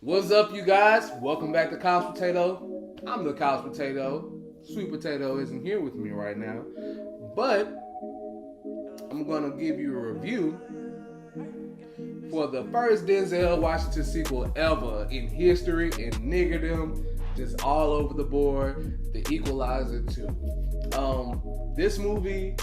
What's up, you guys? Welcome back to Couch Potato. I'm the Couch Potato. Sweet Potato isn't here with me right now, but I'm gonna give you a review for the first Denzel Washington sequel ever in history and niggerdom, just all over the board. The Equalizer 2. This movie.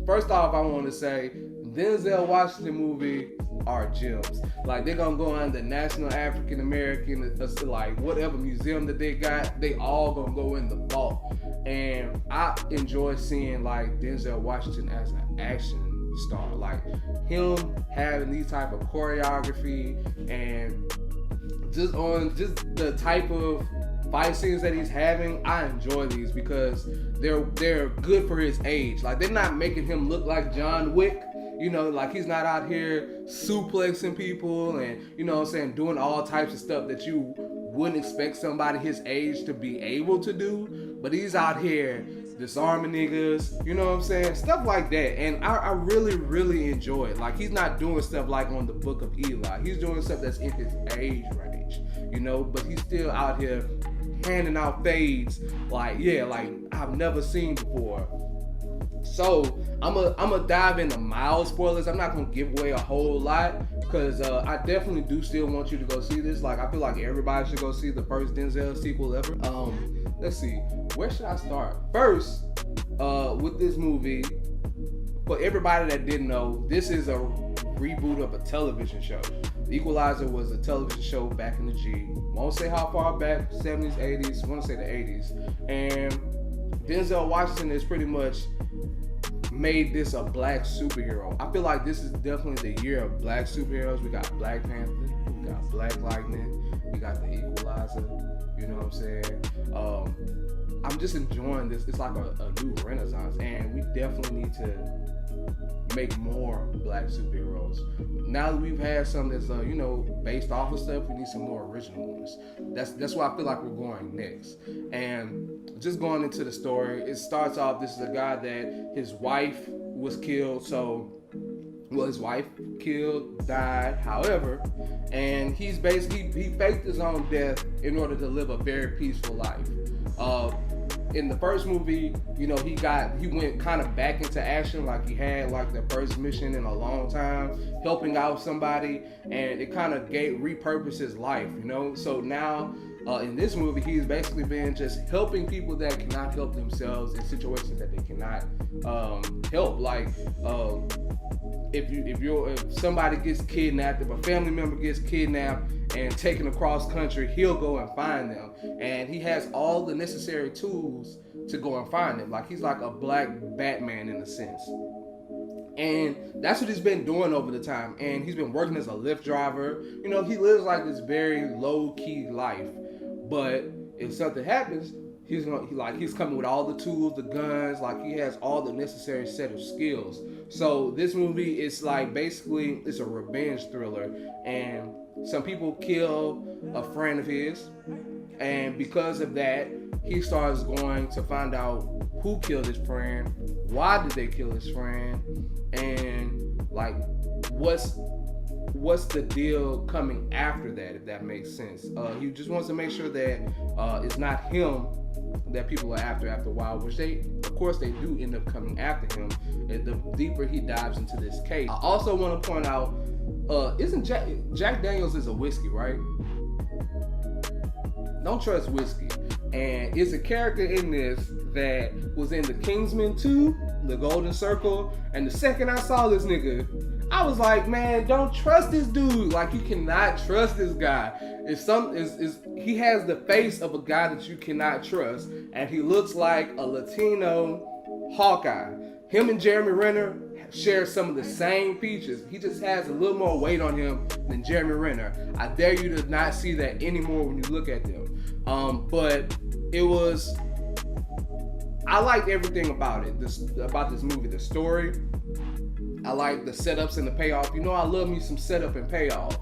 First off, I want to say Denzel Washington movie are gems. Like they're gonna go in the National African American, like whatever museum that they got, they all gonna go in the vault. And I enjoy seeing like Denzel Washington as an action star, like him having these type of choreography and just the type of fight scenes that he's having. I enjoy these because they're good for his age. Like they're not making him look like John Wick. You know, like he's not out here suplexing people and, you know what I'm saying, doing all types of stuff that you wouldn't expect somebody his age to be able to do. But he's out here disarming niggas, you know what I'm saying? Stuff like that. And I really, really enjoy it. Like he's not doing stuff like on the Book of Eli. He's doing stuff that's in his age range, you know, but he's still out here handing out fades like I've never seen before. So I'm a dive into mild spoilers. I'm not gonna give away a whole lot because I definitely do still want you to go see this. Like I feel like everybody should go see the first Denzel sequel ever. Let's see, where should I start? First, with this movie, for everybody that didn't know, this is a reboot of a television show. The Equalizer was a television show back in the G. Won't say how far back, 70s, 80s. Want to say the 80s. And Denzel Washington is pretty much made this a black superhero. I feel like this is definitely the year of black superheroes. We got Black Panther, we got Black Lightning, we got the Equalizer. You know what I'm saying? I'm just enjoying this. It's like a new renaissance, and we definitely need to make more black superheroes. Now that we've had some that's based off of stuff, we need some more original ones. That's why I feel like we're going next. And just going into the story, it starts off, this is a guy that his wife was killed, his wife died, however, and he faked his own death in order to live a very peaceful life. In the first movie, he went kind of back into action, like he had like the first mission in a long time, helping out somebody, and it kind of repurposed his life, So now, in this movie, he's basically been just helping people that cannot help themselves in situations that they cannot help. Like, if somebody gets kidnapped, if a family member gets kidnapped and taken across country, he'll go and find them, and he has all the necessary tools to go and find them. Like he's like a black Batman in a sense, and that's what he's been doing over the time. And he's been working as a Lyft driver. He lives like this very low key life, but if something happens, he's coming with all the tools, the guns, like he has all the necessary set of skills. So this movie is like basically it's a revenge thriller, and some people kill a friend of his, and because of that, he starts going to find out who killed his friend, why did they kill his friend, and like what's the deal coming after that, if that makes sense. He just wants to make sure that it's not him that people are after a while, which of course they do end up coming after him, and the deeper he dives into this case. I also want to point out, isn't Jack Daniels is a whiskey, right? Don't trust whiskey. And it's a character in this that was in the Kingsman 2, The Golden Circle, and the second I saw this nigga, I was like, man, don't trust this dude. Like, you cannot trust this guy. He has the face of a guy that you cannot trust, and he looks like a Latino Hawkeye. Him and Jeremy Renner share some of the same features. He just has a little more weight on him than Jeremy Renner. I dare you to not see that anymore when you look at them. But I liked everything about it. About this movie, the story. I like the setups and the payoff. I love me some setup and payoff.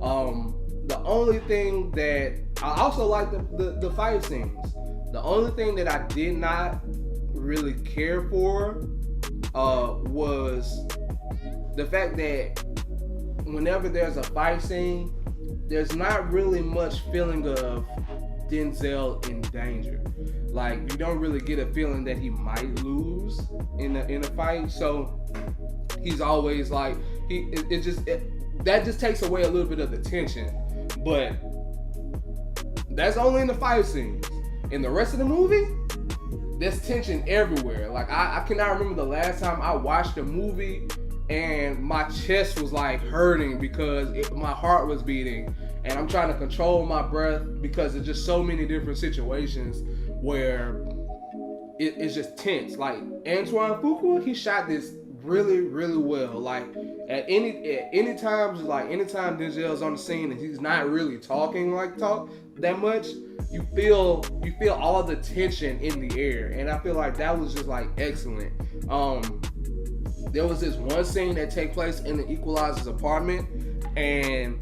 The only thing that I also like the fight scenes. The only thing that I did not really care for was the fact that whenever there's a fight scene, there's not really much feeling of Denzel in danger. Like you don't really get a feeling that he might lose in a fight. So he's always like that just takes away a little bit of the tension. But that's only in the fight scenes. In the rest of the movie, there's tension everywhere. Like I cannot remember the last time I watched a movie and my chest was like hurting because my heart was beating and I'm trying to control my breath because there's just so many different situations where it's just tense. Like Antoine Fuqua, he shot this really, really well. Like at any time, just like anytime Denzel's on the scene and he's not really talking that much, you feel all of the tension in the air, and I feel like that was just like excellent. There was this one scene that takes place in the Equalizer's apartment, and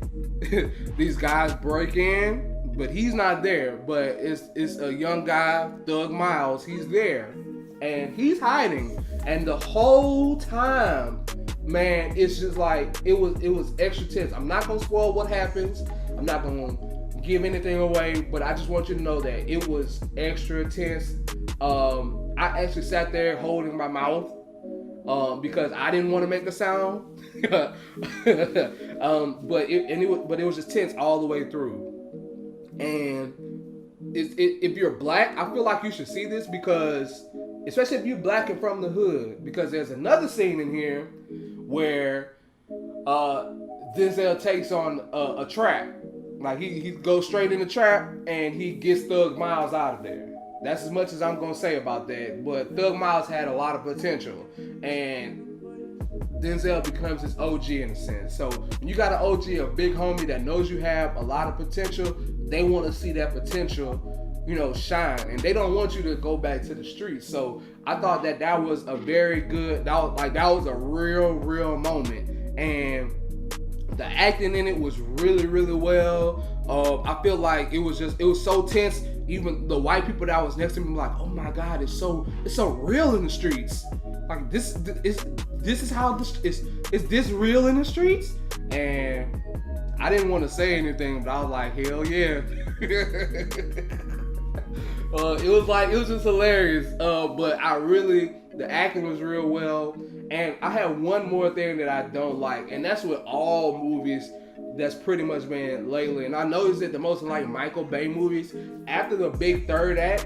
these guys break in, but he's not there. But it's a young guy, Thug Miles. He's there, and he's hiding. And the whole time, man, it's just like it was extra tense. I'm not gonna spoil what happens. I'm not gonna give anything away, but I just want you to know that it was extra tense. I actually sat there holding my mouth because I didn't want to make a sound. But it was just tense all the way through. And if you're black, I feel like you should see this because, especially if you're black and from the hood, because there's another scene in here where Denzel takes on a trap. Like he goes straight in the trap and he gets Thug Miles out of there. That's as much as I'm gonna say about that. But Thug Miles had a lot of potential, and Denzel becomes his OG in a sense. So when you got an OG, a big homie that knows you have a lot of potential, they want to see that potential, shine, and they don't want you to go back to the streets. So I thought that was a very good, that was a real moment, and the acting in it was really, really well. I feel like it was so tense. Even the white people that was next to me were like, "Oh my God, it's so real in the streets. Like this is how is this real in the streets?" And I didn't want to say anything, but I was like, "Hell yeah!" It was just hilarious. But the acting was real well. And I have one more thing that I don't like, and that's with all movies that's pretty much been lately. And I noticed that the most like Michael Bay movies, after the big third act,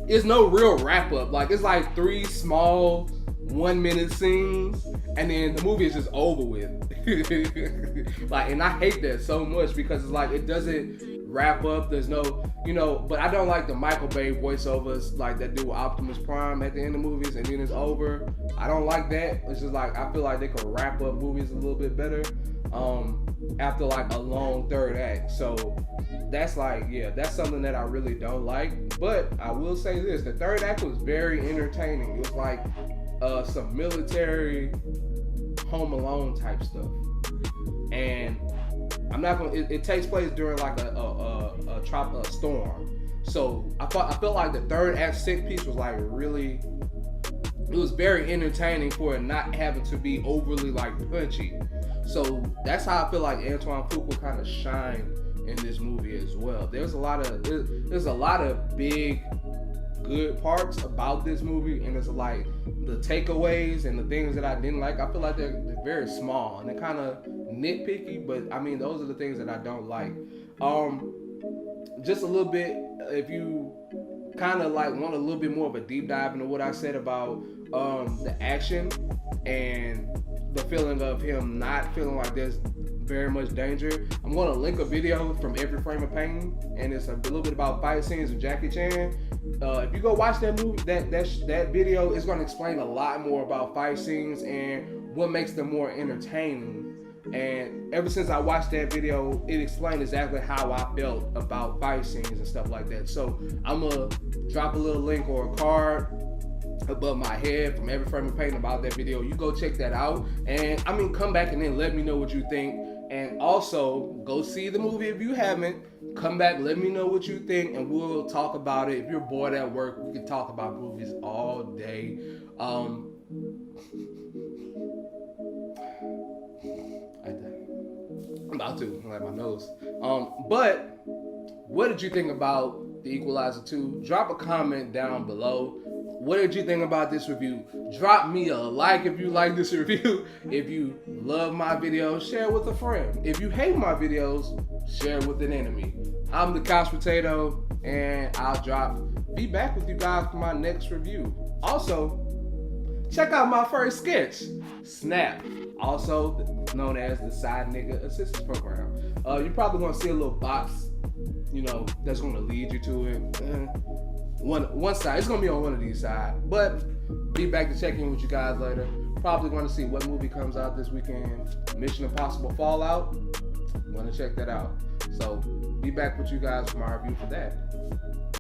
it's no real wrap up. Like it's like 3 small 1-minute scenes, and then the movie is just over with. Like, and I hate that so much because it's like it doesn't wrap up. There's no, but I don't like the Michael Bay voiceovers like that do with Optimus Prime at the end of movies and then it's over. I don't like that. It's just like I feel like they could wrap up movies a little bit better after like a long third act. So that's like, yeah, that's something that I really don't like. But I will say this, the third act was very entertaining. It was like some military Home Alone type stuff. And I'm not gonna. It takes place during like a tropical storm, so I felt like the third act set piece was like really. It was very entertaining for it not having to be overly like punchy. So that's how I feel like Antoine Fuqua kind of shined in this movie as well. There's a lot of big good parts about this movie, and it's like the takeaways and the things that I didn't like. I feel like they're very small and they're kind of nitpicky, but I mean those are the things that I don't like. Just a little bit, if you kind of like want a little bit more of a deep dive into what I said about the action and the feeling of him not feeling like there's very much danger, I'm going to link a video from Every Frame of Pain, and it's a little bit about fight scenes with Jackie Chan. If you go watch that movie, that video is going to explain a lot more about fight scenes and what makes them more entertaining. And ever since I watched that video, it explained exactly how I felt about fight scenes and stuff like that. So I'm gonna drop a little link or a card above my head from Every Frame of Pain about that video. You go check that out, and I mean, come back and then let me know what you think. And also go see the movie if you haven't. Come back, let me know what you think, and we'll talk about it. If you're bored at work, we can talk about movies all day. about to, like my nose. But what did you think about The Equalizer 2? Drop a comment down below. What did you think about this review? Drop me a like if you like this review. If you love my videos, share it with a friend. If you hate my videos, share it with an enemy. I'm the Couch Potato, and be back with you guys for my next review. Also, check out my first sketch, Snap, also known as the Side Nigga Assistance Program. You're probably gonna see a little box, that's gonna lead you to it. One side, it's gonna be on one of these sides. But be back to check in with you guys later. Probably gonna see what movie comes out this weekend. Mission Impossible Fallout. Wanna check that out. So be back with you guys for my review for that.